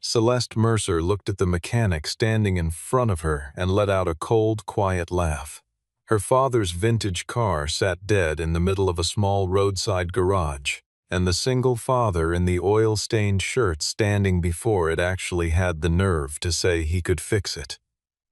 Celeste Mercer looked at the mechanic standing in front of her and let out a cold, quiet laugh. Her father's vintage car sat dead in the middle of a small roadside garage, and the single father in the oil-stained shirt standing before it actually had the nerve to say he could fix it.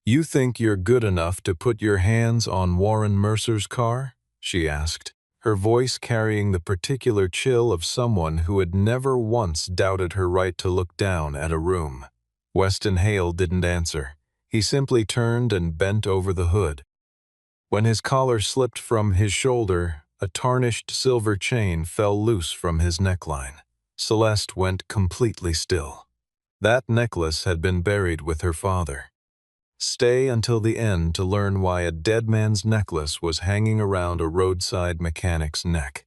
"You think you're good enough to put your hands on Warren Mercer's car?" she asked, her voice carrying the particular chill of someone who had never once doubted her right to look down at a room. Weston Hale didn't answer. He simply turned and bent over the hood. When his collar slipped from his shoulder, a tarnished silver chain fell loose from his neckline. Celeste went completely still. That necklace had been buried with her father. Stay until the end to learn why a dead man's necklace was hanging around a roadside mechanic's neck.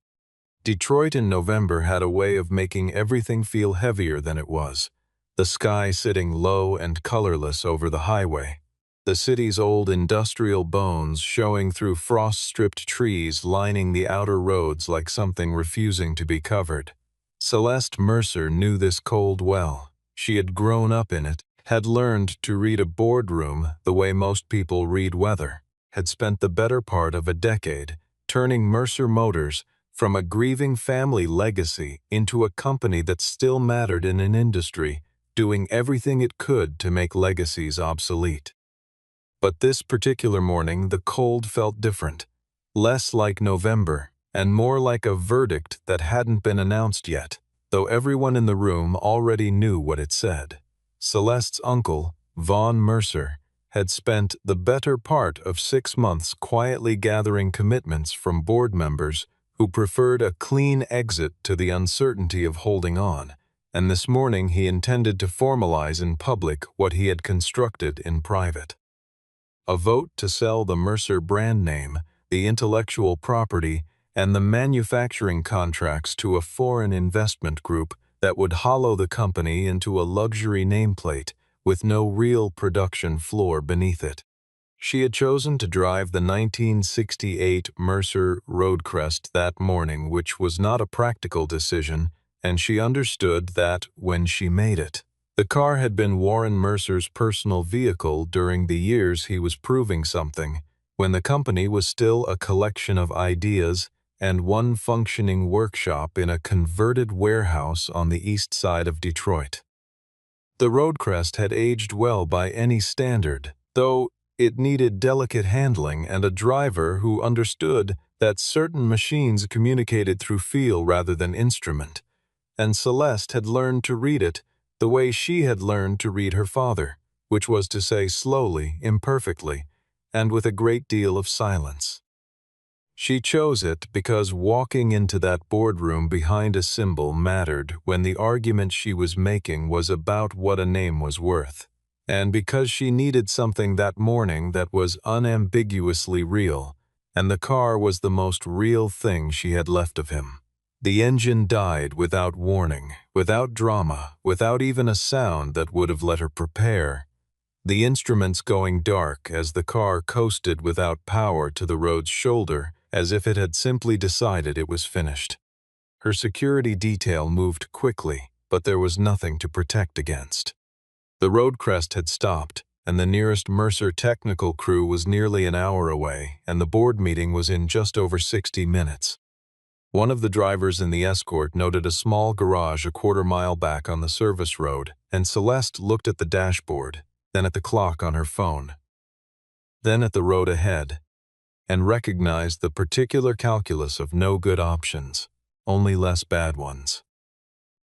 Detroit in November had a way of making everything feel heavier than it was, the sky sitting low and colorless over the highway, the city's old industrial bones showing through frost-stripped trees lining the outer roads like something refusing to be covered. Celeste Mercer knew this cold well. She had grown up in it, had learned to read a boardroom the way most people read weather, had spent the better part of a decade turning Mercer Motors from a grieving family legacy into a company that still mattered in an industry, doing everything it could to make legacies obsolete. But this particular morning the cold felt different, less like November and more like a verdict that hadn't been announced yet, though everyone in the room already knew what it said. Celeste's uncle, Vaughn Mercer, had spent the better part of 6 months quietly gathering commitments from board members who preferred a clean exit to the uncertainty of holding on, and this morning he intended to formalize in public what he had constructed in private. A vote to sell the Mercer brand name, the intellectual property, and the manufacturing contracts to a foreign investment group that would hollow the company into a luxury nameplate with no real production floor beneath it. She had chosen to drive the 1968 Mercer Roadcrest that morning, which was not a practical decision, and she understood that when she made it. The car had been Warren Mercer's personal vehicle during the years he was proving something, when the company was still a collection of ideas and one functioning workshop in a converted warehouse on the east side of Detroit. The Roadcrest had aged well by any standard, though it needed delicate handling and a driver who understood that certain machines communicated through feel rather than instrument, and Celeste had learned to read it the way she had learned to read her father, which was to say slowly, imperfectly, and with a great deal of silence. She chose it because walking into that boardroom behind a symbol mattered when the argument she was making was about what a name was worth, and because she needed something that morning that was unambiguously real, and the car was the most real thing she had left of him. The engine died without warning, without drama, without even a sound that would have let her prepare. The instruments going dark as the car coasted without power to the road's shoulder, as if it had simply decided it was finished. Her security detail moved quickly, but there was nothing to protect against. The Roadcrest had stopped, and the nearest Mercer technical crew was nearly an hour away, and the board meeting was in just over 60 minutes. One of the drivers in the escort noted a small garage a quarter-mile back on the service road, and Celeste looked at the dashboard, then at the clock on her phone, then at the road ahead, and recognized the particular calculus of no good options, only less bad ones.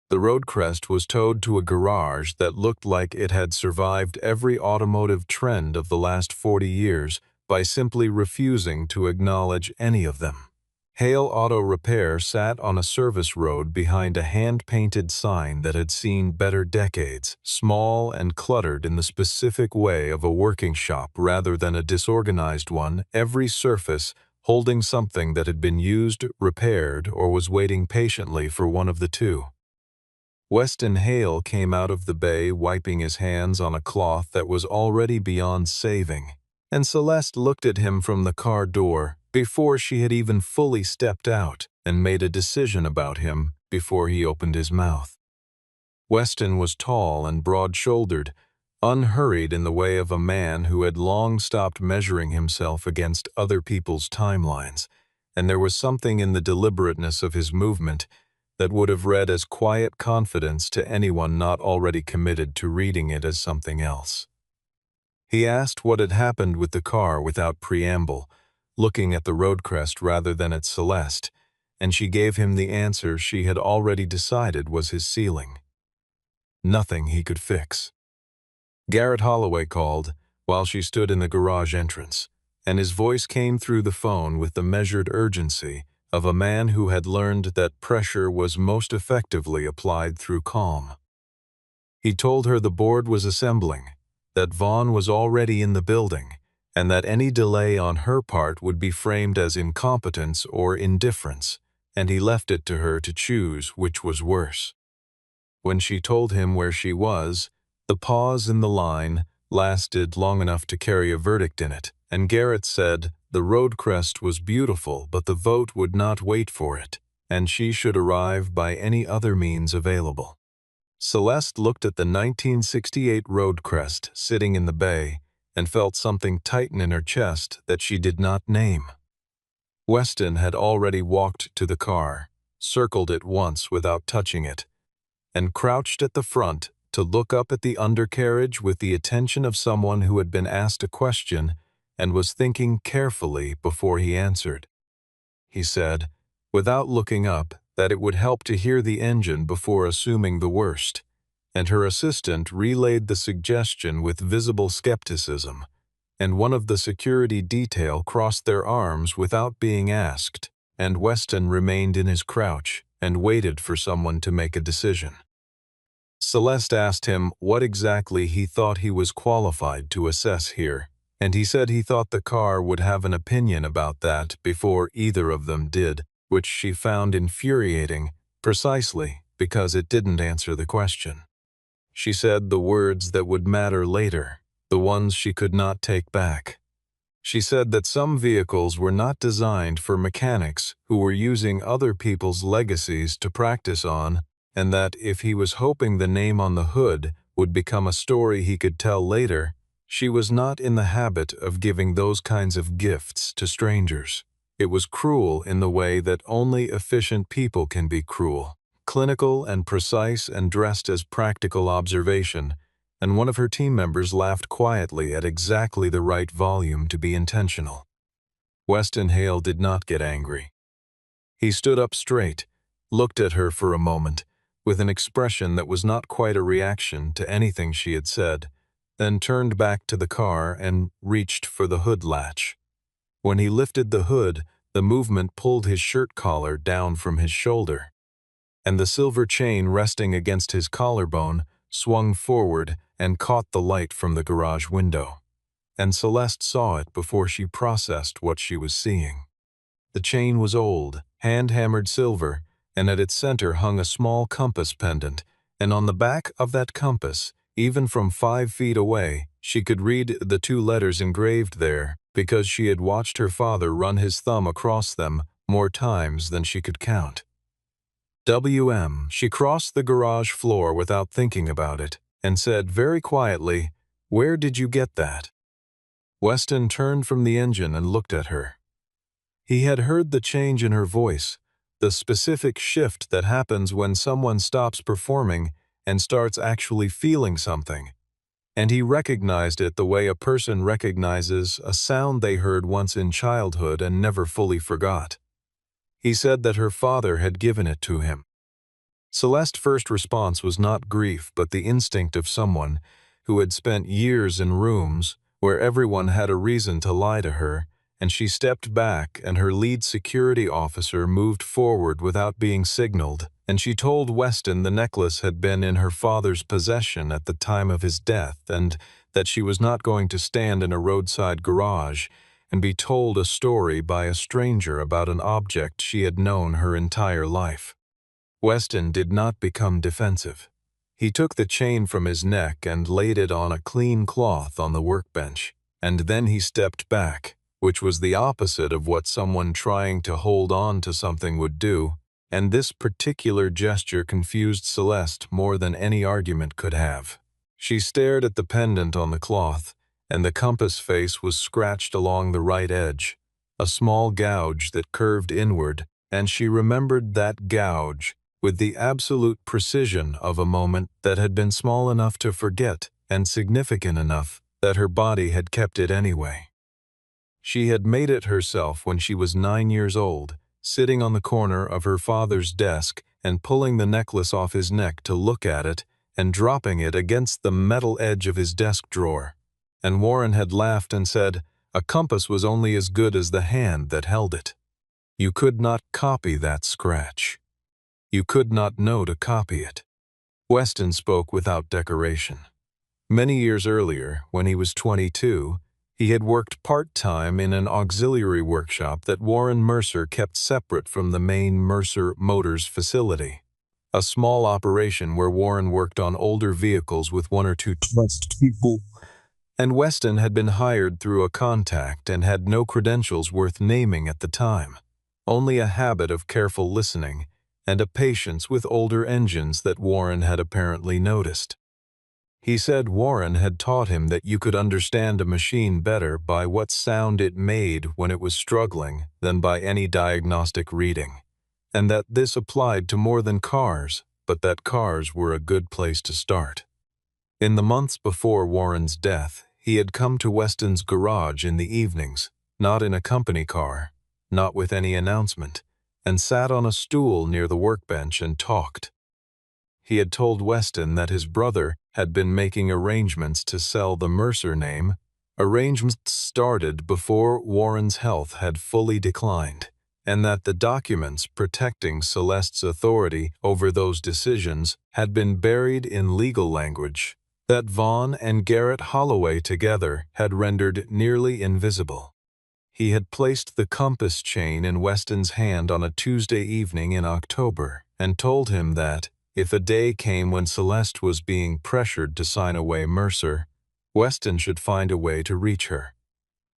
The Roadcrest was towed to a garage that looked like it had survived every automotive trend of the last 40 years by simply refusing to acknowledge any of them. Hale Auto Repair sat on a service road behind a hand-painted sign that had seen better decades, small and cluttered in the specific way of a working shop rather than a disorganized one, every surface holding something that had been used, repaired, or was waiting patiently for one of the two. Weston Hale came out of the bay wiping his hands on a cloth that was already beyond saving, and Celeste looked at him from the car door before she had even fully stepped out and made a decision about him before he opened his mouth. Weston was tall and broad-shouldered, unhurried in the way of a man who had long stopped measuring himself against other people's timelines, and there was something in the deliberateness of his movement that would have read as quiet confidence to anyone not already committed to reading it as something else. He asked what had happened with the car without preamble, looking at the road crest rather than at Celeste, and she gave him the answer she had already decided was his ceiling. Nothing he could fix. Garrett Holloway called while she stood in the garage entrance, and his voice came through the phone with the measured urgency of a man who had learned that pressure was most effectively applied through calm. He told her the board was assembling, that Vaughn was already in the building, and that any delay on her part would be framed as incompetence or indifference, and he left it to her to choose which was worse. When she told him where she was, the pause in the line lasted long enough to carry a verdict in it, and Garrett said the road crest was beautiful, but the vote would not wait for it, and she should arrive by any other means available. Celeste looked at the 1968 road crest sitting in the bay and felt something tighten in her chest that she did not name. Weston had already walked to the car, circled it once without touching it, and crouched at the front to look up at the undercarriage with the attention of someone who had been asked a question and was thinking carefully before he answered. He said, without looking up, that it would help to hear the engine before assuming the worst, and her assistant relayed the suggestion with visible skepticism, and one of the security detail crossed their arms without being asked, and Weston remained in his crouch and waited for someone to make a decision. Celeste asked him what exactly he thought he was qualified to assess here, and he said he thought the car would have an opinion about that before either of them did, which she found infuriating, precisely because it didn't answer the question. She said the words that would matter later, the ones she could not take back. She said that some vehicles were not designed for mechanics who were using other people's legacies to practice on, and that if he was hoping the name on the hood would become a story he could tell later, she was not in the habit of giving those kinds of gifts to strangers. It was cruel in the way that only efficient people can be cruel, clinical and precise and dressed as practical observation, and one of her team members laughed quietly at exactly the right volume to be intentional. Weston Hale did not get angry. He stood up straight, looked at her for a moment, with an expression that was not quite a reaction to anything she had said, then turned back to the car and reached for the hood latch. When he lifted the hood, the movement pulled his shirt collar down from his shoulder, and the silver chain resting against his collarbone swung forward and caught the light from the garage window. And Celeste saw it before she processed what she was seeing. The chain was old, hand-hammered silver, and at its center hung a small compass pendant, and on the back of that compass, even from 5 feet away, she could read the 2 letters engraved there because she had watched her father run his thumb across them more times than she could count. WM. She crossed the garage floor without thinking about it and said very quietly, "Where did you get that?" Weston turned from the engine and looked at her. He had heard the change in her voice, the specific shift that happens when someone stops performing and starts actually feeling something, and he recognized it the way a person recognizes a sound they heard once in childhood and never fully forgot. He said that her father had given it to him. Celeste's first response was not grief but the instinct of someone who had spent years in rooms where everyone had a reason to lie to her, and she stepped back and her lead security officer moved forward without being signaled, and she told Weston the necklace had been in her father's possession at the time of his death and that she was not going to stand in a roadside garage and be told a story by a stranger about an object she had known her entire life. Weston did not become defensive. He took the chain from his neck and laid it on a clean cloth on the workbench, and then he stepped back, which was the opposite of what someone trying to hold on to something would do, and this particular gesture confused Celeste more than any argument could have. She stared at the pendant on the cloth, and the compass face was scratched along the right edge, a small gouge that curved inward, and she remembered that gouge with the absolute precision of a moment that had been small enough to forget and significant enough that her body had kept it anyway. She had made it herself when she was 9 years old, sitting on the corner of her father's desk and pulling the necklace off his neck to look at it and dropping it against the metal edge of his desk drawer. And Warren had laughed and said, "A compass was only as good as the hand that held it. You could not copy that scratch. You could not know to copy it." Weston spoke without decoration. Many years earlier, when he was 22, he had worked part-time in an auxiliary workshop that Warren Mercer kept separate from the main Mercer Motors facility, a small operation where Warren worked on older vehicles with 1 or 2 trust people. And Weston had been hired through a contact and had no credentials worth naming at the time, only a habit of careful listening and a patience with older engines that Warren had apparently noticed. He said Warren had taught him that you could understand a machine better by what sound it made when it was struggling than by any diagnostic reading, and that this applied to more than cars, but that cars were a good place to start. In the months before Warren's death, he had come to Weston's garage in the evenings, not in a company car, not with any announcement, and sat on a stool near the workbench and talked. He had told Weston that his brother had been making arrangements to sell the Mercer name. Arrangements started before Warren's health had fully declined, and that the documents protecting Celeste's authority over those decisions had been buried in legal language that Vaughn and Garrett Holloway together had rendered nearly invisible. He had placed the compass chain in Weston's hand on a Tuesday evening in October and told him that, if a day came when Celeste was being pressured to sign away Mercer, Weston should find a way to reach her.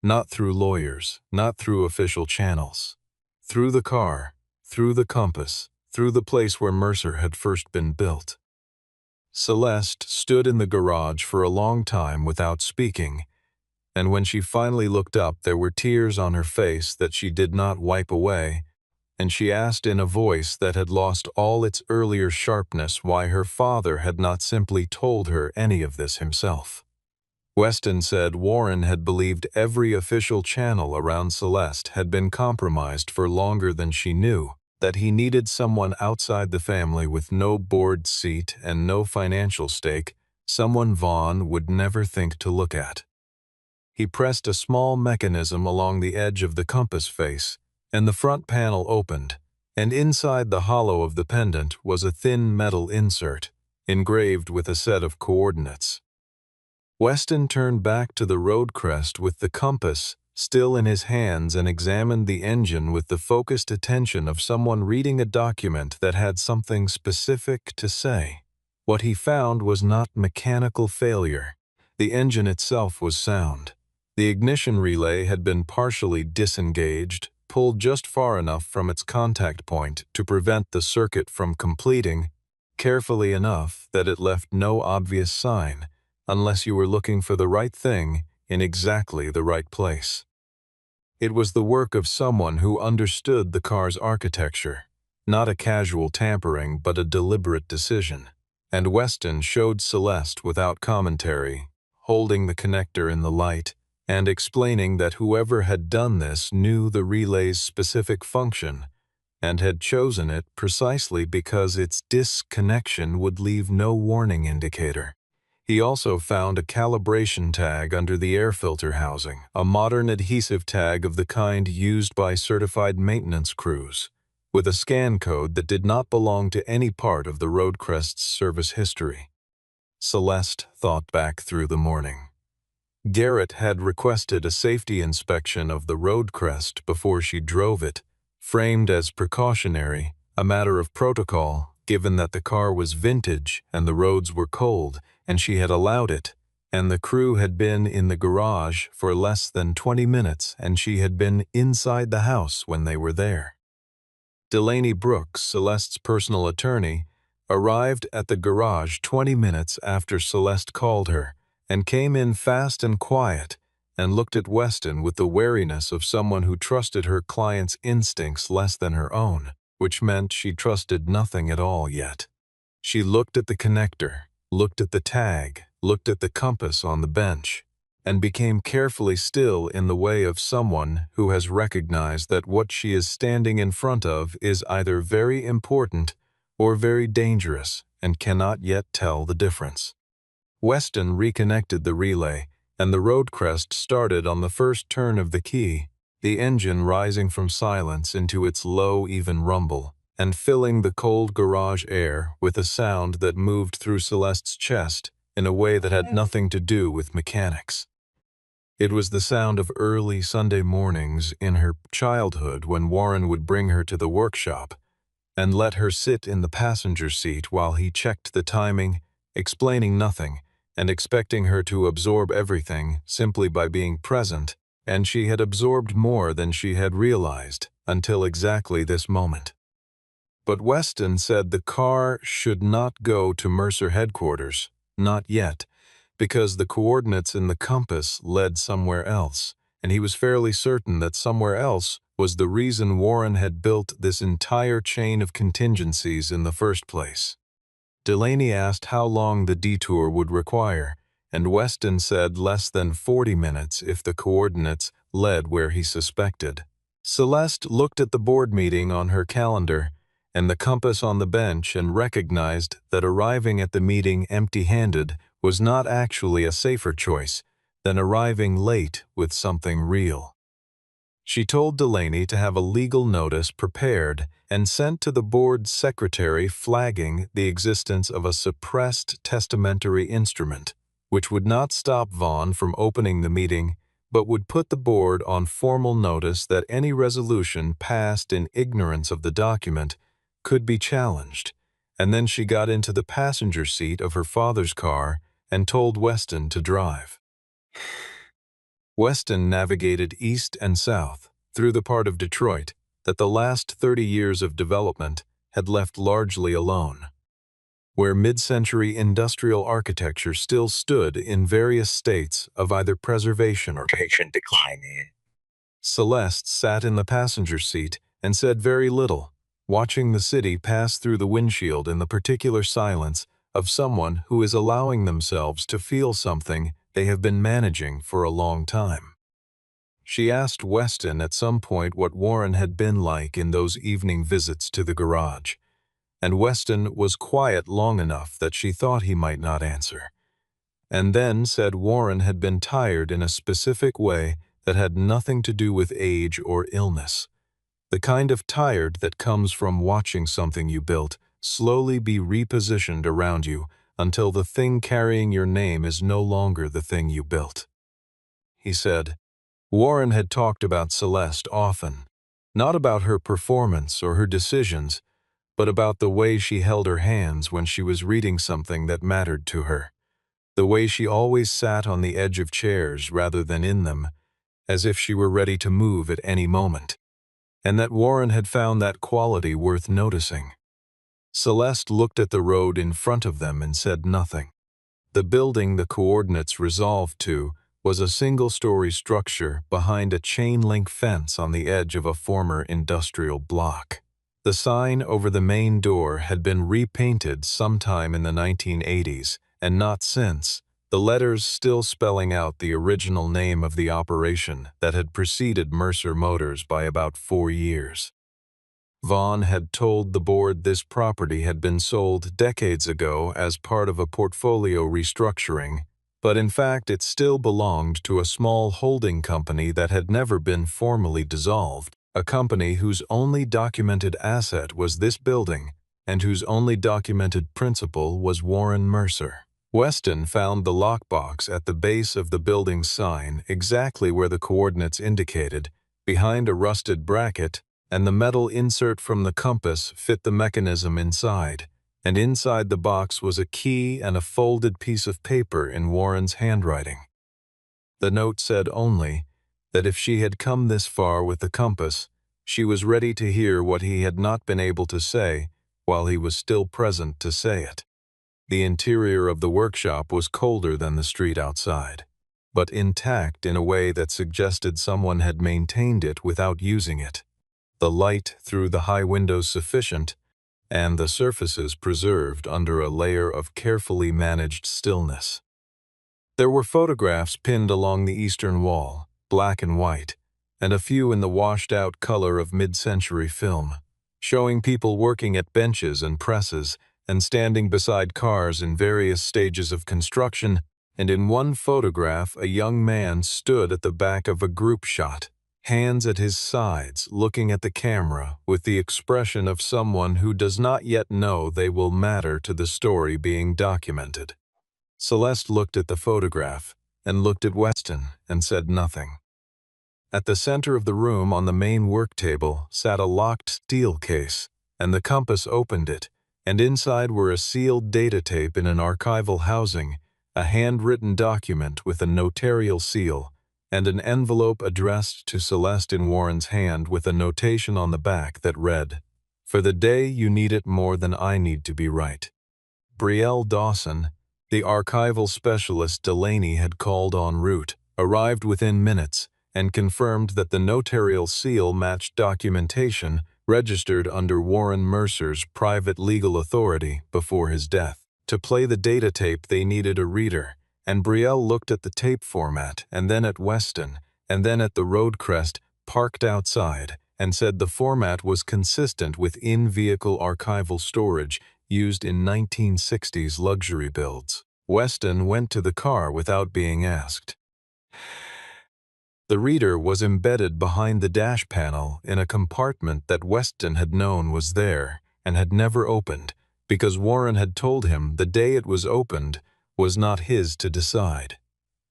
Not through lawyers, not through official channels. Through the car, through the compass, through the place where Mercer had first been built. Celeste stood in the garage for a long time without speaking, and when she finally looked up there were tears on her face that she did not wipe away, and she asked in a voice that had lost all its earlier sharpness why her father had not simply told her any of this himself. Weston said Warren had believed every official channel around Celeste had been compromised for longer than she knew, that he needed someone outside the family with no board seat and no financial stake, someone Vaughn would never think to look at. He pressed a small mechanism along the edge of the compass face, and the front panel opened, and inside the hollow of the pendant was a thin metal insert, engraved with a set of coordinates. Weston turned back to the road crest with the compass still in his hands and examined the engine with the focused attention of someone reading a document that had something specific to say. What he found was not mechanical failure. The engine itself was sound. The ignition relay had been partially disengaged, pulled just far enough from its contact point to prevent the circuit from completing, carefully enough that it left no obvious sign, unless you were looking for the right thing in exactly the right place. It was the work of someone who understood the car's architecture, not a casual tampering but a deliberate decision, and Weston showed Celeste without commentary, holding the connector in the light, and explaining that whoever had done this knew the relay's specific function and had chosen it precisely because its disconnection would leave no warning indicator. He also found a calibration tag under the air filter housing, a modern adhesive tag of the kind used by certified maintenance crews, with a scan code that did not belong to any part of the Roadcrest's service history. Celeste thought back through the morning. Garrett had requested a safety inspection of the Roadcrest before she drove it, framed as precautionary, a matter of protocol, given that the car was vintage and the roads were cold, and she had allowed it, and the crew had been in the garage for less than 20 minutes, and she had been inside the house when they were there. Delaney Brooks, Celeste's personal attorney, arrived at the garage 20 minutes after Celeste called her and came in fast and quiet and looked at Weston with the wariness of someone who trusted her client's instincts less than her own, which meant she trusted nothing at all yet. She looked at the connector, looked at the tag, looked at the compass on the bench, and became carefully still in the way of someone who has recognized that what she is standing in front of is either very important or very dangerous and cannot yet tell the difference. Weston reconnected the relay, and the road crest started on the first turn of the key, the engine rising from silence into its low, even rumble, and filling the cold garage air with a sound that moved through Celeste's chest in a way that had nothing to do with mechanics. It was the sound of early Sunday mornings in her childhood when Warren would bring her to the workshop and let her sit in the passenger seat while he checked the timing, explaining nothing, and expecting her to absorb everything simply by being present, and she had absorbed more than she had realized until exactly this moment. But Weston said the car should not go to Mercer headquarters, not yet, because the coordinates in the compass led somewhere else, and he was fairly certain that somewhere else was the reason Warren had built this entire chain of contingencies in the first place. Delaney asked how long the detour would require, and Weston said less than 40 minutes if the coordinates led where he suspected. Celeste looked at the board meeting on her calendar and the compass on the bench and recognized that arriving at the meeting empty-handed was not actually a safer choice than arriving late with something real. She told Delaney to have a legal notice prepared and sent to the board's secretary flagging the existence of a suppressed testamentary instrument, which would not stop Vaughn from opening the meeting, but would put the board on formal notice that any resolution passed in ignorance of the document could be challenged, and then she got into the passenger seat of her father's car and told Weston to drive. Weston navigated east and south through the part of Detroit that the last 30 years of development had left largely alone, where mid-century industrial architecture still stood in various states of either preservation or patient decline. Celeste sat in the passenger seat and said very little, watching the city pass through the windshield in the particular silence of someone who is allowing themselves to feel something they have been managing for a long time. She asked Weston at some point what Warren had been like in those evening visits to the garage, and Weston was quiet long enough that she thought he might not answer, and then said Warren had been tired in a specific way that had nothing to do with age or illness, the kind of tired that comes from watching something you built slowly be repositioned around you until the thing carrying your name is no longer the thing you built. He said, Warren had talked about Celeste often, not about her performance or her decisions, but about the way she held her hands when she was reading something that mattered to her, the way she always sat on the edge of chairs rather than in them, as if she were ready to move at any moment, and that Warren had found that quality worth noticing. Celeste looked at the road in front of them and said nothing. The building the coordinates resolved to was a single-story structure behind a chain-link fence on the edge of a former industrial block. The sign over the main door had been repainted sometime in the 1980s, and not since, the letters still spelling out the original name of the operation that had preceded Mercer Motors by about 4 years. Vaughn had told the board this property had been sold decades ago as part of a portfolio restructuring, but in fact it still belonged to a small holding company that had never been formally dissolved, a company whose only documented asset was this building and whose only documented principal was Warren Mercer. Weston found the lockbox at the base of the building's sign exactly where the coordinates indicated, behind a rusted bracket, and the metal insert from the compass fit the mechanism inside, and inside the box was a key and a folded piece of paper in Warren's handwriting. The note said only that if she had come this far with the compass, She was ready to hear what he had not been able to say while he was still present to say it. The interior of the workshop was colder than the street outside, but intact in a way that suggested someone had maintained it without using it. The light through the high windows sufficient, and the surfaces preserved under a layer of carefully managed stillness. There were photographs pinned along the eastern wall, black and white, and a few in the washed-out color of mid-century film, showing people working at benches and presses and standing beside cars in various stages of construction, and in one photograph a young man stood at the back of a group shot, hands at his sides, looking at the camera with the expression of someone who does not yet know they will matter to the story being documented. Celeste looked at the photograph and looked at Weston and said nothing. At the center of the room on the main work table sat a locked steel case, and the compass opened it, and inside were a sealed data tape in an archival housing, a handwritten document with a notarial seal, and an envelope addressed to Celeste in Warren's hand with a notation on the back that read, "For the day you need it more than I need to be right." Brielle Dawson, the archival specialist Delaney had called en route, arrived within minutes and confirmed that the notarial seal matched documentation registered under Warren Mercer's private legal authority before his death. To play the data tape they needed a reader, and Brielle looked at the tape format and then at Weston and then at the road crest parked outside and said the format was consistent with in-vehicle archival storage used in 1960s luxury builds. Weston went to the car without being asked. The reader was embedded behind the dash panel in a compartment that Weston had known was there and had never opened, because Warren had told him the day it was opened was not his to decide.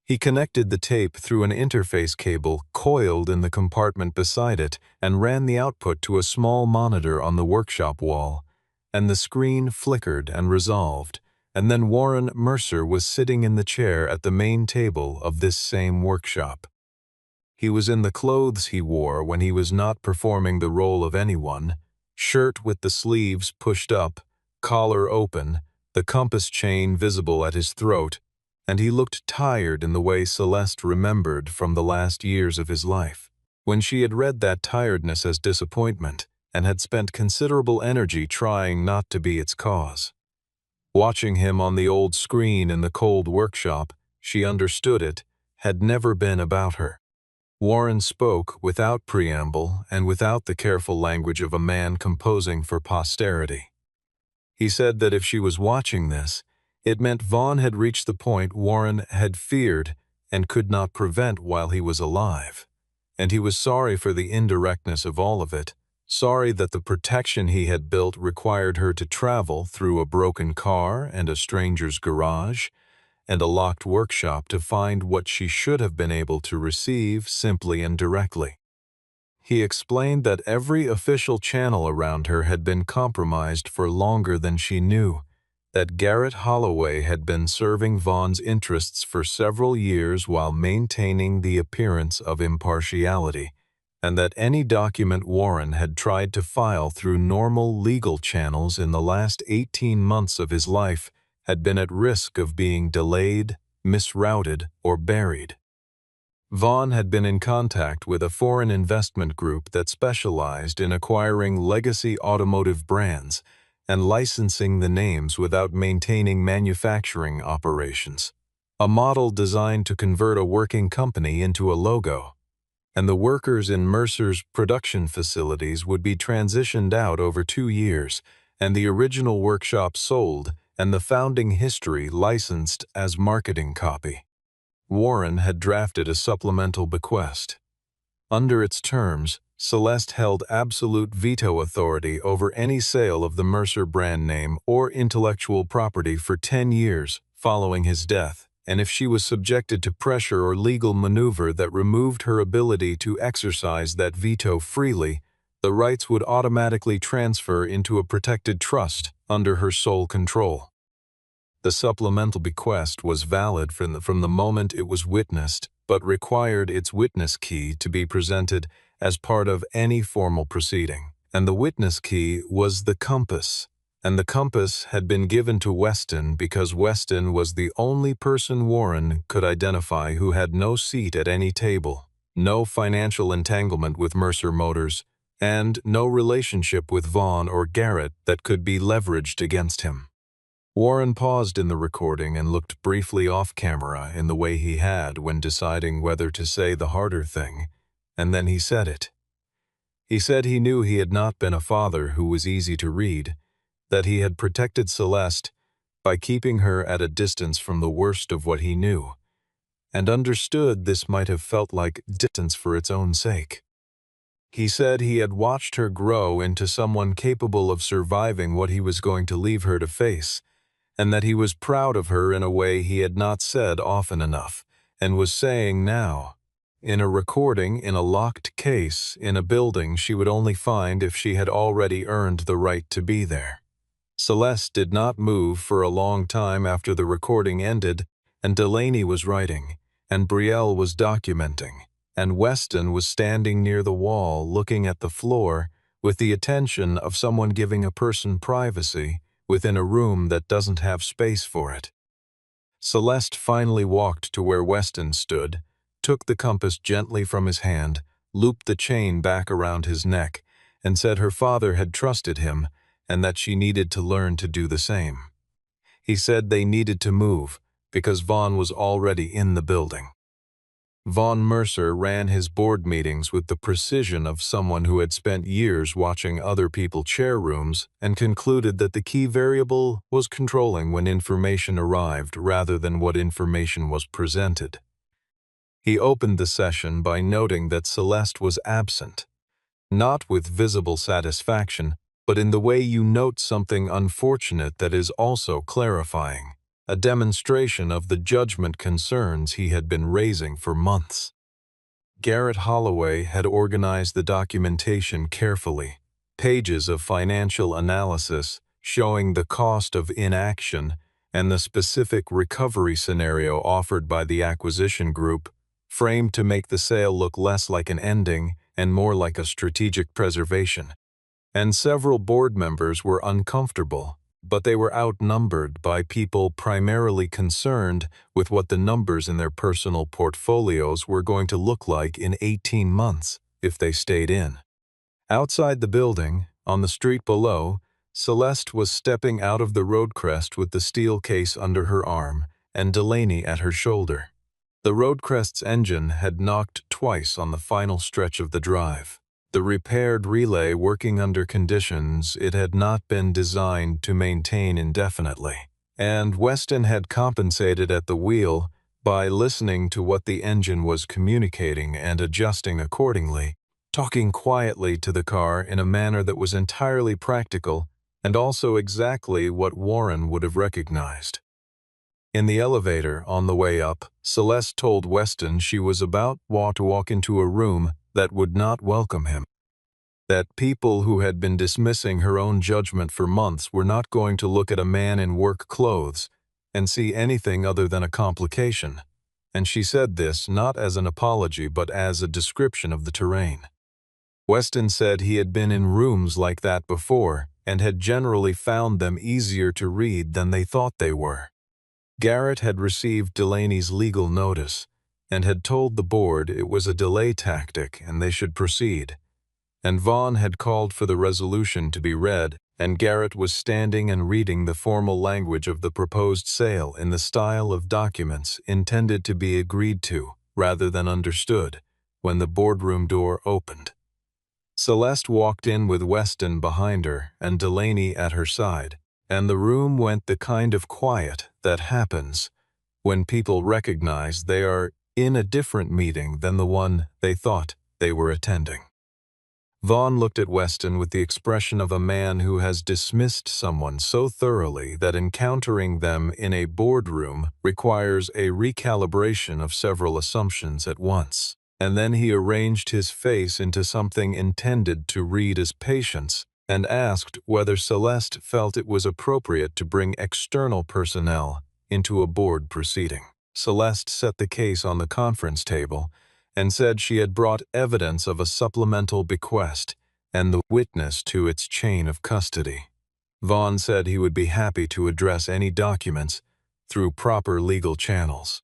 He connected the tape through an interface cable coiled in the compartment beside it and ran the output to a small monitor on the workshop wall, and the screen flickered and resolved, and then Warren Mercer was sitting in the chair at the main table of this same workshop. He was in the clothes he wore when he was not performing the role of anyone, shirt with the sleeves pushed up, collar open, the compass chain visible at his throat, and he looked tired in the way Celeste remembered from the last years of his life, when she had read that tiredness as disappointment and had spent considerable energy trying not to be its cause. Watching him on the old screen in the cold workshop, she understood it had never been about her. Warren spoke without preamble and without the careful language of a man composing for posterity. He said that if she was watching this, it meant Vaughn had reached the point Warren had feared and could not prevent while he was alive, and he was sorry for the indirectness of all of it, sorry that the protection he had built required her to travel through a broken car and a stranger's garage, and a locked workshop to find what she should have been able to receive simply and directly. He explained that every official channel around her had been compromised for longer than she knew, that Garrett Holloway had been serving Vaughn's interests for several years while maintaining the appearance of impartiality, and that any document Warren had tried to file through normal legal channels in the last 18 months of his life had been at risk of being delayed, misrouted, or buried. Vaughn had been in contact with a foreign investment group that specialized in acquiring legacy automotive brands and licensing the names without maintaining manufacturing operations, a model designed to convert a working company into a logo, and the workers in Mercer's production facilities would be transitioned out over 2 years, and the original workshop sold and the founding history licensed as marketing copy. Warren had drafted a supplemental bequest. Under its terms, Celeste held absolute veto authority over any sale of the Mercer brand name or intellectual property for 10 years following his death, and if she was subjected to pressure or legal maneuver that removed her ability to exercise that veto freely, the rights would automatically transfer into a protected trust under her sole control. The supplemental bequest was valid from the moment it was witnessed, but required its witness key to be presented as part of any formal proceeding. And the witness key was the compass. And the compass had been given to Weston because Weston was the only person Warren could identify who had no seat at any table, no financial entanglement with Mercer Motors, and no relationship with Vaughn or Garrett that could be leveraged against him. Warren paused in the recording and looked briefly off camera in the way he had when deciding whether to say the harder thing, and then he said it. He said he knew he had not been a father who was easy to read, that he had protected Celeste by keeping her at a distance from the worst of what he knew, and understood this might have felt like distance for its own sake. He said he had watched her grow into someone capable of surviving what he was going to leave her to face, and that he was proud of her in a way he had not said often enough, and was saying now, in a recording in a locked case in a building she would only find if she had already earned the right to be there. Celeste did not move for a long time after the recording ended, and Delaney was writing, and Brielle was documenting, and Weston was standing near the wall looking at the floor with the attention of someone giving a person privacy within a room that doesn't have space for it. Celeste finally walked to where Weston stood, took the compass gently from his hand, looped the chain back around his neck, and said her father had trusted him and that she needed to learn to do the same. He said they needed to move because Vaughn was already in the building. Vaughn Mercer ran his board meetings with the precision of someone who had spent years watching other people chair rooms and concluded that the key variable was controlling when information arrived rather than what information was presented. He opened the session by noting that Celeste was absent, not with visible satisfaction, but in the way you note something unfortunate that is also clarifying, a demonstration of the judgment concerns he had been raising for months. Garrett Holloway had organized the documentation carefully, pages of financial analysis showing the cost of inaction and the specific recovery scenario offered by the acquisition group, framed to make the sale look less like an ending and more like a strategic preservation. And several board members were uncomfortable, but they were outnumbered by people primarily concerned with what the numbers in their personal portfolios were going to look like in 18 months if they stayed in. Outside the building, on the street below, Celeste was stepping out of the road crest with the steel case under her arm and Delaney at her shoulder. The Roadcrest's engine had knocked twice on the final stretch of the drive, the repaired relay working under conditions it had not been designed to maintain indefinitely, and Weston had compensated at the wheel by listening to what the engine was communicating and adjusting accordingly, talking quietly to the car in a manner that was entirely practical and also exactly what Warren would have recognized. In the elevator, on the way up, Celeste told Weston she was about to walk into a room that would not welcome him. That people who had been dismissing her own judgment for months were not going to look at a man in work clothes and see anything other than a complication. And she said this not as an apology but as a description of the terrain. Weston said he had been in rooms like that before and had generally found them easier to read than they thought they were. Garrett had received Delaney's legal notice and had told the board it was a delay tactic and they should proceed. And Vaughn had called for the resolution to be read, and Garrett was standing and reading the formal language of the proposed sale in the style of documents intended to be agreed to rather than understood when the boardroom door opened. Celeste walked in with Weston behind her and Delaney at her side, and the room went the kind of quiet that happens when people recognize they are in a different meeting than the one they thought they were attending. Vaughn looked at Weston with the expression of a man who has dismissed someone so thoroughly that encountering them in a boardroom requires a recalibration of several assumptions at once. And then he arranged his face into something intended to read as patience and asked whether Celeste felt it was appropriate to bring external personnel into a board proceeding. Celeste set the case on the conference table and said she had brought evidence of a supplemental bequest and the witness to its chain of custody. Vaughn said he would be happy to address any documents through proper legal channels.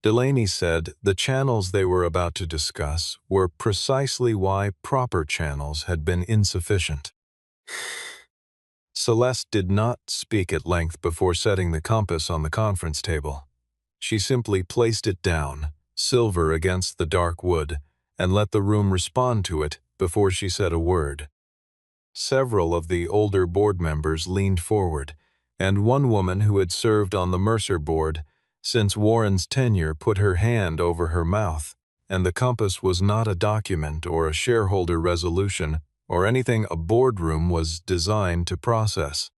Delaney said the channels they were about to discuss were precisely why proper channels had been insufficient. Celeste did not speak at length before setting the compass on the conference table. She simply placed it down, silver against the dark wood, and let the room respond to it before she said a word. Several of the older board members leaned forward, and one woman who had served on the Mercer board since Warren's tenure put her hand over her mouth, and the compass was not a document or a shareholder resolution or anything a boardroom was designed to process.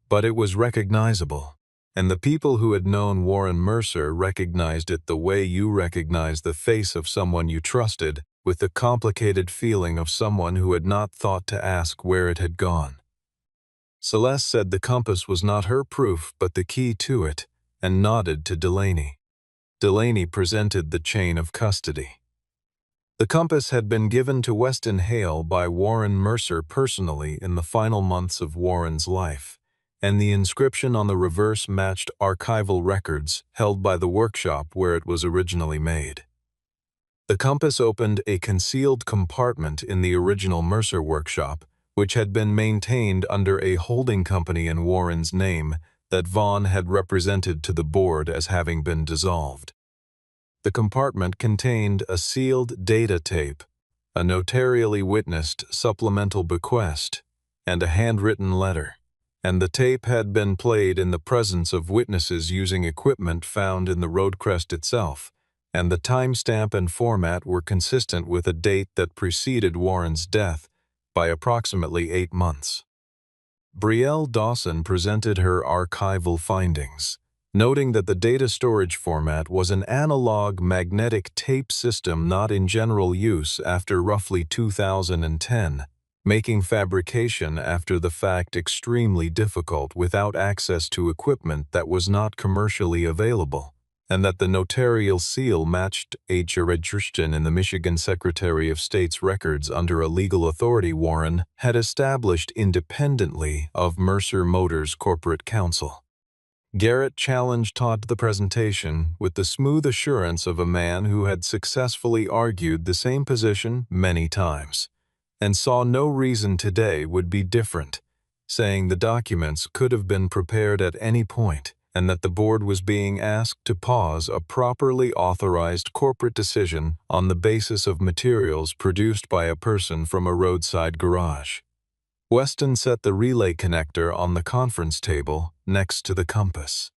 But it was recognizable, and the people who had known Warren Mercer recognized it the way you recognize the face of someone you trusted, with the complicated feeling of someone who had not thought to ask where it had gone. Celeste said the compass was not her proof but the key to it, and nodded to Delaney. Delaney presented the chain of custody. The compass had been given to Weston Hale by Warren Mercer personally in the final months of Warren's life, and the inscription on the reverse matched archival records held by the workshop where it was originally made. The compass opened a concealed compartment in the original Mercer workshop, which had been maintained under a holding company in Warren's name that Vaughn had represented to the board as having been dissolved. The compartment contained a sealed data tape, a notarially witnessed supplemental bequest, and a handwritten letter, and the tape had been played in the presence of witnesses using equipment found in the roadcrest itself, and the timestamp and format were consistent with a date that preceded Warren's death by approximately 8 months. Brielle Dawson presented her archival findings, noting that the data storage format was an analog magnetic tape system not in general use after roughly 2010, making fabrication after the fact extremely difficult without access to equipment that was not commercially available, and that the notarial seal matched a jurisdiction in the Michigan Secretary of State's records under a legal authority Warren had established independently of Mercer Motors Corporate Counsel. Garrett challenged Todd to the presentation with the smooth assurance of a man who had successfully argued the same position many times, and saw no reason today would be different, saying the documents could have been prepared at any point, and that the board was being asked to pause a properly authorized corporate decision on the basis of materials produced by a person from a roadside garage. Weston set the relay connector on the conference table next to the compass.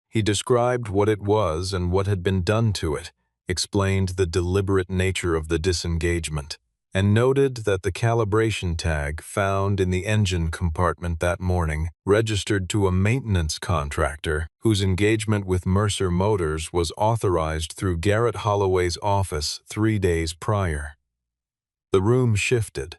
He described what it was and what had been done to it, explained the deliberate nature of the disengagement, and noted that the calibration tag found in the engine compartment that morning registered to a maintenance contractor whose engagement with Mercer Motors was authorized through Garrett Holloway's office 3 days prior. The room shifted.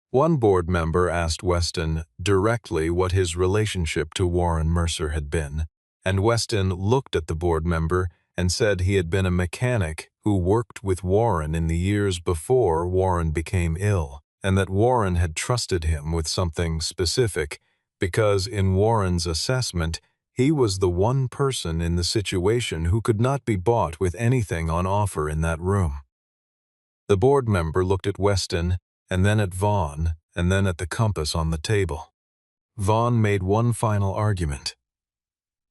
One board member asked Weston directly what his relationship to Warren Mercer had been, and Weston looked at the board member and said he had been a mechanic who worked with Warren in the years before Warren became ill, and that Warren had trusted him with something specific because, in Warren's assessment, he was the one person in the situation who could not be bought with anything on offer in that room. The board member looked at Weston, and then at Vaughn, and then at the compass on the table. Vaughn made one final argument.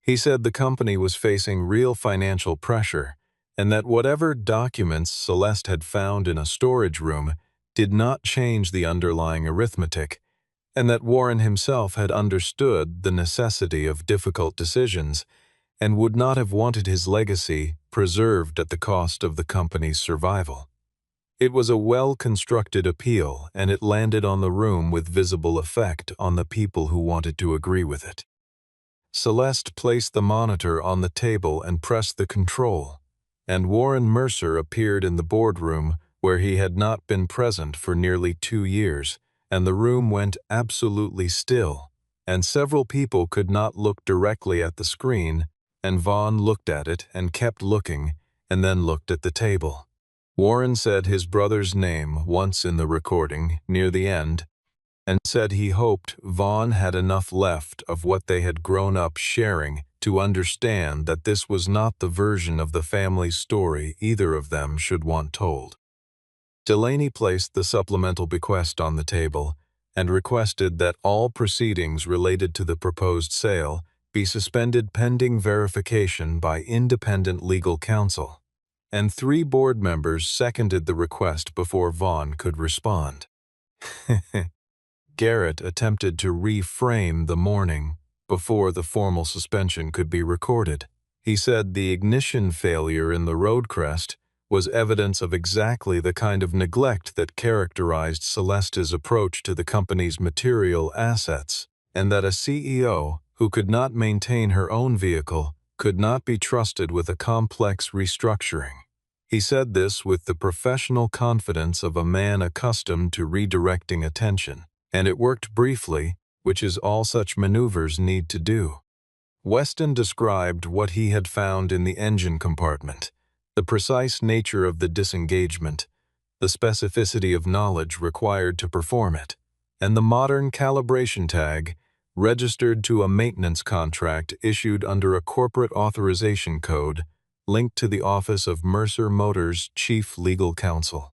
He said the company was facing real financial pressure, and that whatever documents Celeste had found in a storage room did not change the underlying arithmetic, and that Warren himself had understood the necessity of difficult decisions and would not have wanted his legacy preserved at the cost of the company's survival. It was a well-constructed appeal, and it landed on the room with visible effect on the people who wanted to agree with it. Celeste placed the monitor on the table and pressed the control, and Warren Mercer appeared in the boardroom where he had not been present for nearly 2 years, and the room went absolutely still, and several people could not look directly at the screen, and Vaughn looked at it and kept looking, and then looked at the table. Warren said his brother's name once in the recording, near the end, and said he hoped Vaughn had enough left of what they had grown up sharing to understand that this was not the version of the family story either of them should want told. Delaney placed the supplemental bequest on the table and requested that all proceedings related to the proposed sale be suspended pending verification by independent legal counsel, and 3 board members seconded the request before Vaughn could respond. Garrett attempted to reframe the morning before the formal suspension could be recorded. He said the ignition failure in the road crest was evidence of exactly the kind of neglect that characterized Celeste's approach to the company's material assets, and that a CEO who could not maintain her own vehicle could not be trusted with a complex restructuring. He said this with the professional confidence of a man accustomed to redirecting attention, and it worked briefly, which is all such maneuvers need to do. Weston described what he had found in the engine compartment, the precise nature of the disengagement, the specificity of knowledge required to perform it, and the modern calibration tag registered to a maintenance contract issued under a corporate authorization code linked to the office of Mercer Motors' chief legal counsel.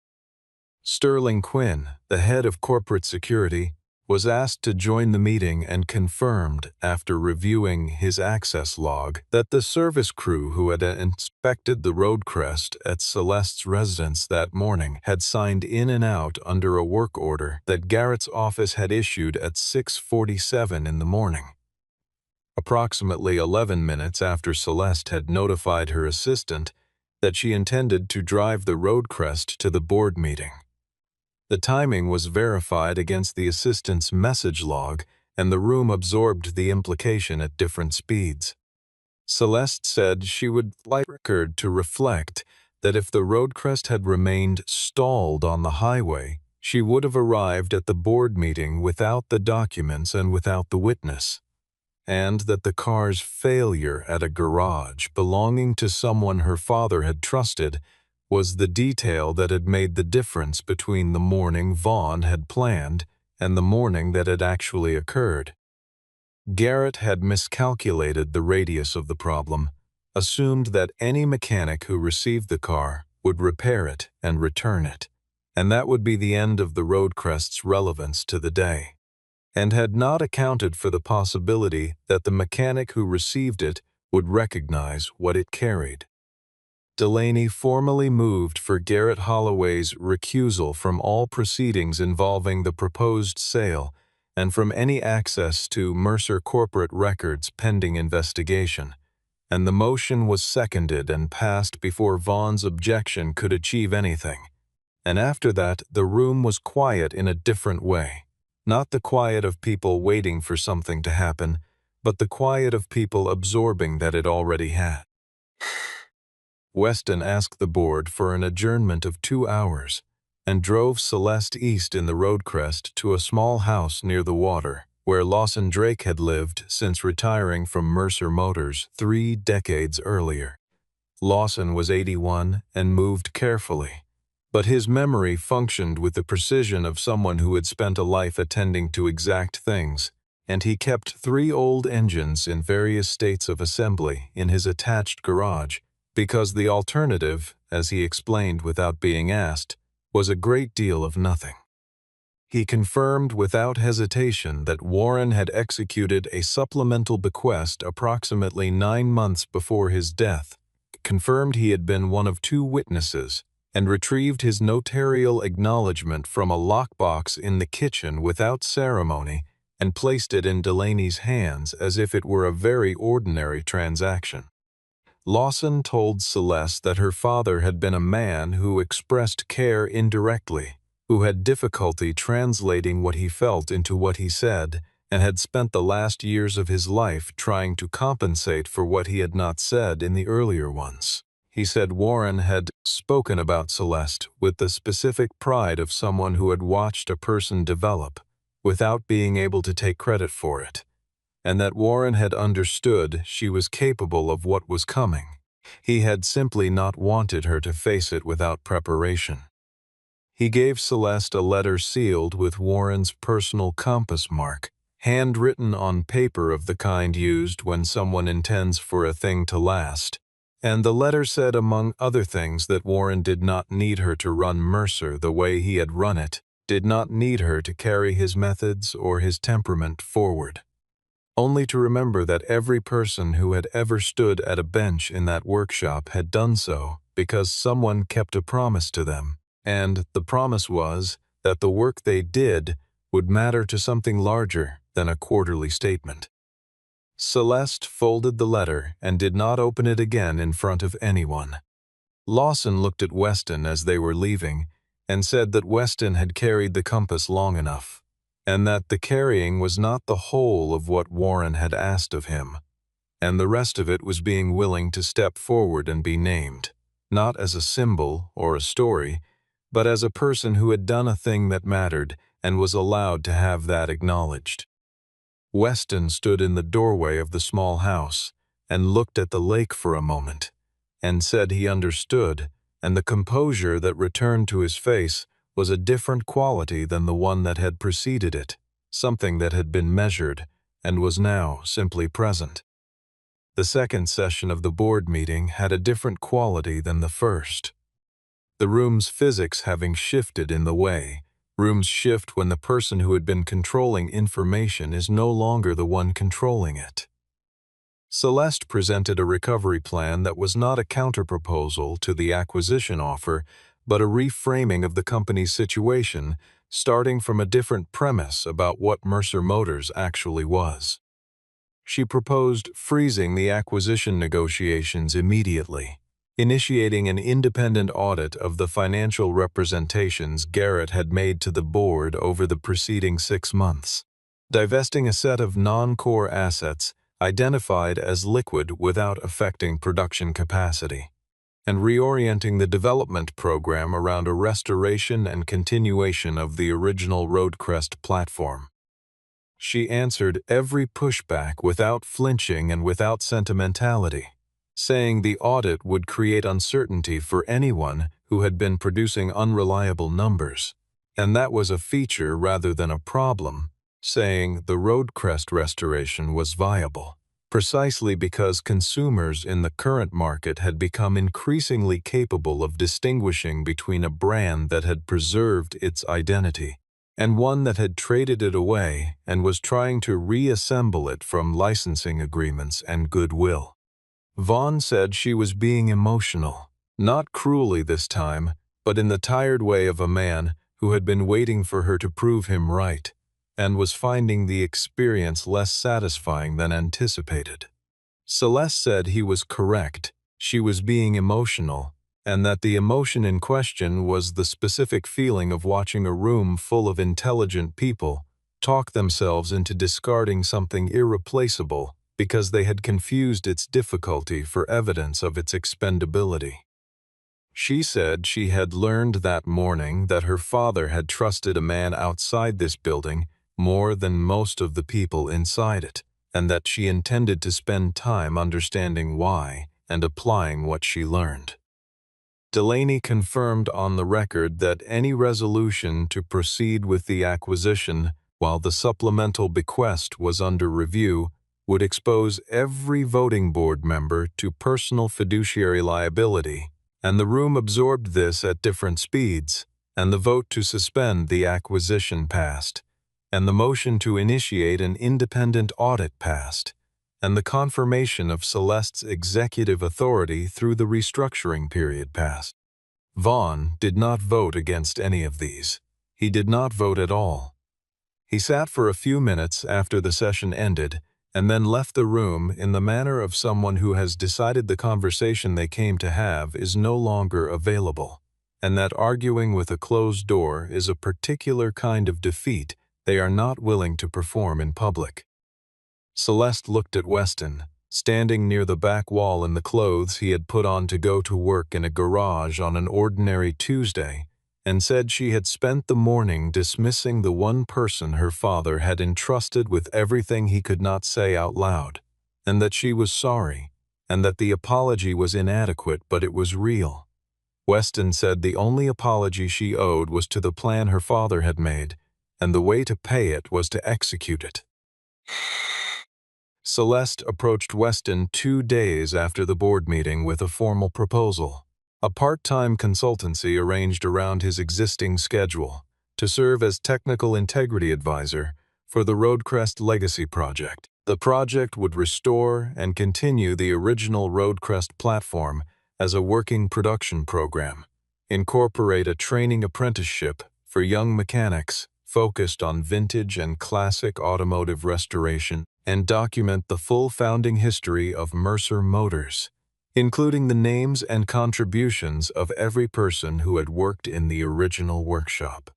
Sterling Quinn, the head of corporate security, was asked to join the meeting and confirmed, after reviewing his access log, that the service crew who had inspected the road crest at Celeste's residence that morning had signed in and out under a work order that Garrett's office had issued at 6:47 in the morning. Approximately 11 minutes after Celeste had notified her assistant that she intended to drive the road crest to the board meeting. The timing was verified against the assistant's message log, and the room absorbed the implication at different speeds. Celeste said she would like the record to reflect that if the road crest had remained stalled on the highway, she would have arrived at the board meeting without the documents and without the witness, and that the car's failure at a garage belonging to someone her father had trusted was the detail that had made the difference between the morning Vaughn had planned and the morning that had actually occurred. Garrett had miscalculated the radius of the problem, assumed that any mechanic who received the car would repair it and return it, and that would be the end of the road crest's relevance to the day, and had not accounted for the possibility that the mechanic who received it would recognize what it carried. Delaney formally moved for Garrett Holloway's recusal from all proceedings involving the proposed sale and from any access to Mercer corporate records pending investigation, and the motion was seconded and passed before Vaughn's objection could achieve anything. And after that, the room was quiet in a different way. Not the quiet of people waiting for something to happen, but the quiet of people absorbing that it already had. Weston asked the board for an adjournment of 2 hours and drove Celeste east in the road crest to a small house near the water, where Lawson Drake had lived since retiring from Mercer Motors 3 decades earlier. Lawson was 81 and moved carefully, but his memory functioned with the precision of someone who had spent a life attending to exact things, and he kept 3 old engines in various states of assembly in his attached garage, because the alternative, as he explained without being asked, was a great deal of nothing. He confirmed without hesitation that Warren had executed a supplemental bequest approximately 9 months before his death, confirmed he had been one of 2 witnesses, and retrieved his notarial acknowledgement from a lockbox in the kitchen without ceremony and placed it in Delaney's hands as if it were a very ordinary transaction. Lawson told Celeste that her father had been a man who expressed care indirectly, who had difficulty translating what he felt into what he said, and had spent the last years of his life trying to compensate for what he had not said in the earlier ones. He said Warren had spoken about Celeste with the specific pride of someone who had watched a person develop, without being able to take credit for it, and that Warren had understood she was capable of what was coming, He had simply not wanted her to face it without preparation. He gave Celeste a letter sealed with Warren's personal compass mark, handwritten on paper of the kind used when someone intends for a thing to last. And the letter said, among other things, that Warren did not need her to run Mercer the way he had run it, did not need her to carry his methods or his temperament forward. Only to remember that every person who had ever stood at a bench in that workshop had done so because someone kept a promise to them, and the promise was that the work they did would matter to something larger than a quarterly statement. Celeste folded the letter and did not open it again in front of anyone. Lawson looked at Weston as they were leaving and said that Weston had carried the compass long enough, and that the carrying was not the whole of what Warren had asked of him, and the rest of it was being willing to step forward and be named, not as a symbol or a story, but as a person who had done a thing that mattered and was allowed to have that acknowledged. Weston stood in the doorway of the small house and looked at the lake for a moment, and said he understood, and the composure that returned to his face was a different quality than the one that had preceded it, something that had been measured and was now simply present. The second session of the board meeting had a different quality than the first. The room's physics having shifted in the way rooms shift when the person who had been controlling information is no longer the one controlling it. Celeste presented a recovery plan that was not a counterproposal to the acquisition offer, but a reframing of the company's situation, starting from a different premise about what Mercer Motors actually was. She proposed freezing the acquisition negotiations immediately, initiating an independent audit of the financial representations Garrett had made to the board over the preceding 6 months, divesting a set of non-core assets identified as liquid without affecting production capacity, and reorienting the development program around a restoration and continuation of the original Roadcrest platform. She answered every pushback without flinching and without sentimentality, saying the audit would create uncertainty for anyone who had been producing unreliable numbers, and that was a feature rather than a problem, saying the Roadcrest restoration was viable, precisely because consumers in the current market had become increasingly capable of distinguishing between a brand that had preserved its identity and one that had traded it away and was trying to reassemble it from licensing agreements and goodwill. Vaughn said she was being emotional, not cruelly this time, but in the tired way of a man who had been waiting for her to prove him right, and was finding the experience less satisfying than anticipated. Celeste said he was correct, she was being emotional, and that the emotion in question was the specific feeling of watching a room full of intelligent people talk themselves into discarding something irreplaceable because they had confused its difficulty for evidence of its expendability. She said she had learned that morning that her father had trusted a man outside this building more than most of the people inside it, and that she intended to spend time understanding why and applying what she learned. Delaney confirmed on the record that any resolution to proceed with the acquisition while the supplemental bequest was under review would expose every voting board member to personal fiduciary liability, and the room absorbed this at different speeds, and the vote to suspend the acquisition passed, and the motion to initiate an independent audit passed, and the confirmation of Celeste's executive authority through the restructuring period passed. Vaughn did not vote against any of these. He did not vote at all. He sat for a few minutes after the session ended, and then left the room in the manner of someone who has decided the conversation they came to have is no longer available, and that arguing with a closed door is a particular kind of defeat they are not willing to perform in public. Celeste looked at Weston, standing near the back wall in the clothes he had put on to go to work in a garage on an ordinary Tuesday, and said she had spent the morning dismissing the one person her father had entrusted with everything he could not say out loud, and that she was sorry, and that the apology was inadequate, but it was real. Weston said the only apology she owed was to the plan her father had made, and the way to pay it was to execute it. Celeste approached Weston 2 days after the board meeting with a formal proposal, a part-time consultancy arranged around his existing schedule to serve as technical integrity advisor for the Roadcrest Legacy Project. The project would restore and continue the original Roadcrest platform as a working production program, incorporate a training apprenticeship for young mechanics focused on vintage and classic automotive restoration, and document the full founding history of Mercer Motors, including the names and contributions of every person who had worked in the original workshop.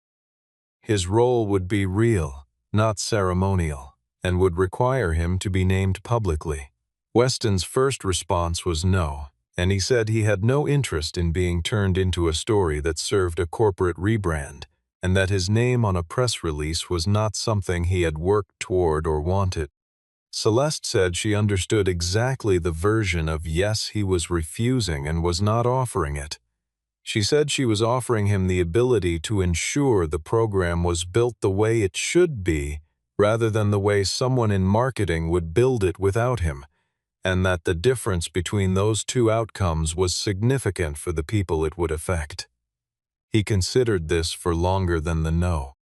His role would be real, not ceremonial, and would require him to be named publicly. Weston's first response was no, and he said he had no interest in being turned into a story that served a corporate rebrand, and that his name on a press release was not something he had worked toward or wanted. Celeste said she understood exactly the version of yes he was refusing and was not offering it. She said she was offering him the ability to ensure the program was built the way it should be, rather than the way someone in marketing would build it without him, and that the difference between those two outcomes was significant for the people it would affect. He considered this for longer than the no.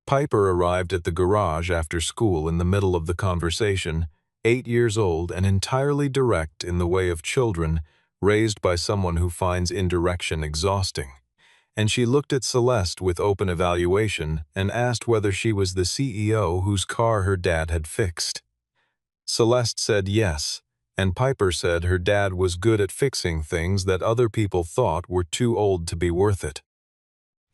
Piper arrived at the garage after school in the middle of the conversation, 8 years old and entirely direct in the way of children raised by someone who finds indirection exhausting. And she looked at Celeste with open evaluation and asked whether she was the CEO whose car her dad had fixed. Celeste said yes, and Piper said her dad was good at fixing things that other people thought were too old to be worth it.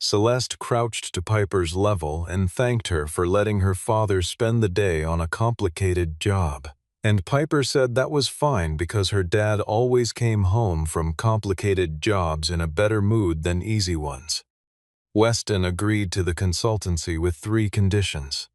Celeste crouched to Piper's level and thanked her for letting her father spend the day on a complicated job. And Piper said that was fine because her dad always came home from complicated jobs in a better mood than easy ones. Weston agreed to the consultancy with 3 conditions.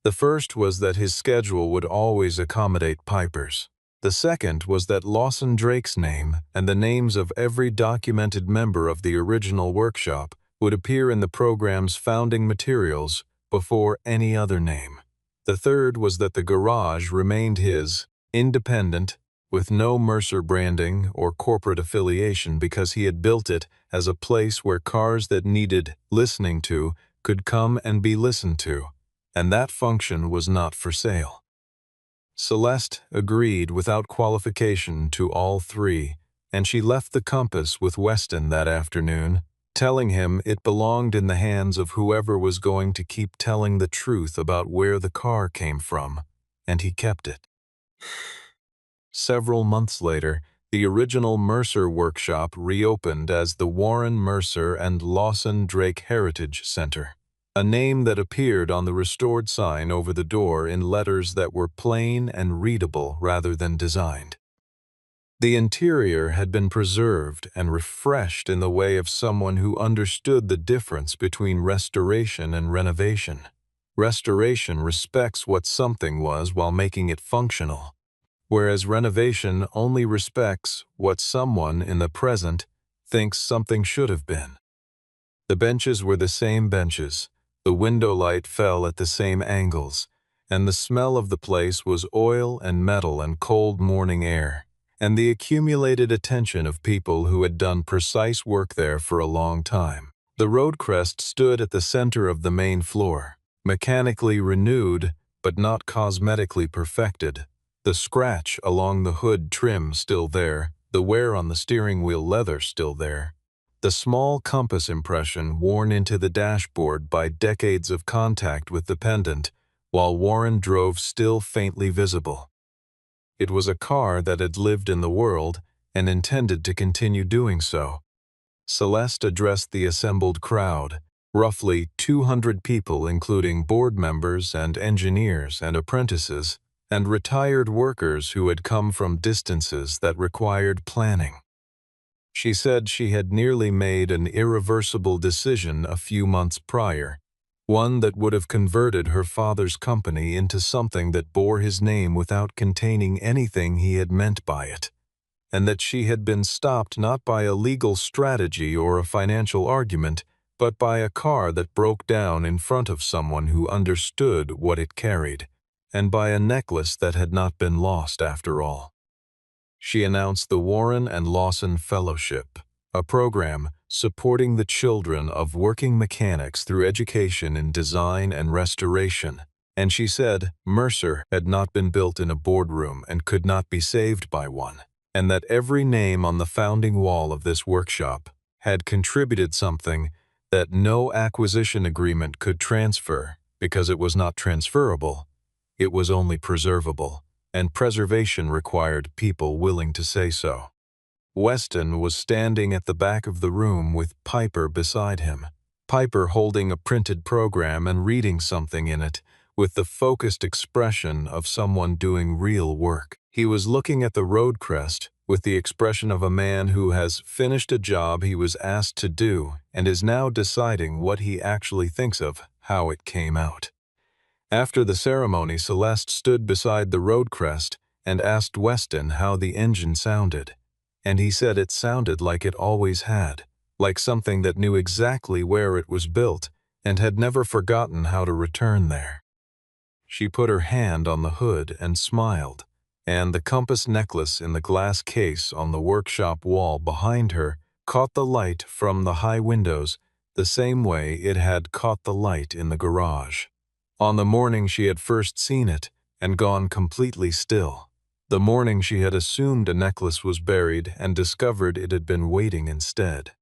The first was that his schedule would always accommodate Piper's. The second was that Lawson Drake's name and the names of every documented member of the original workshop would appear in the program's founding materials before any other name. The third was that the garage remained his, independent, with no Mercer branding or corporate affiliation because he had built it as a place where cars that needed listening to could come and be listened to, and that function was not for sale. Celeste agreed without qualification to all 3, and she left the Compass with Weston that afternoon, telling him it belonged in the hands of whoever was going to keep telling the truth about where the car came from, and he kept it. Several months later, the original Mercer workshop reopened as the Warren Mercer and Lawson Drake Heritage Center, a name that appeared on the restored sign over the door in letters that were plain and readable rather than designed. The interior had been preserved and refreshed in the way of someone who understood the difference between restoration and renovation. Restoration respects what something was while making it functional, whereas renovation only respects what someone in the present thinks something should have been. The benches were the same benches, the window light fell at the same angles, and the smell of the place was oil and metal and cold morning air, and the accumulated attention of people who had done precise work there for a long time. The Roadcrest stood at the center of the main floor, mechanically renewed but not cosmetically perfected, the scratch along the hood trim still there, the wear on the steering wheel leather still there, the small compass impression worn into the dashboard by decades of contact with the pendant, while Warren drove still faintly visible. It was a car that had lived in the world and intended to continue doing so. Celeste addressed the assembled crowd, roughly 200 people including board members and engineers and apprentices, and retired workers who had come from distances that required planning. She said she had nearly made an irreversible decision a few months prior, one that would have converted her father's company into something that bore his name without containing anything he had meant by it. and that she had been stopped not by a legal strategy or a financial argument, but by a car that broke down in front of someone who understood what it carried, and by a necklace that had not been lost after all. She announced the Warren and Lawson Fellowship, a program supporting the children of working mechanics through education in design and restoration, and she said Mercer had not been built in a boardroom and could not be saved by one, and that every name on the founding wall of this workshop had contributed something that no acquisition agreement could transfer because it was not transferable, it was only preservable, and preservation required people willing to say so. Weston was standing at the back of the room with Piper beside him, Piper holding a printed program and reading something in it with the focused expression of someone doing real work. He was looking at the road crest with the expression of a man who has finished a job he was asked to do and is now deciding what he actually thinks of how it came out. After the ceremony, Celeste stood beside the road crest and asked Weston how the engine sounded, and he said it sounded like it always had, like something that knew exactly where it was built and had never forgotten how to return there. She put her hand on the hood and smiled, and the compass necklace in the glass case on the workshop wall behind her caught the light from the high windows the same way it had caught the light in the garage. On the morning she had first seen it and gone completely still, the morning she had assumed a necklace was buried and discovered it had been waiting instead.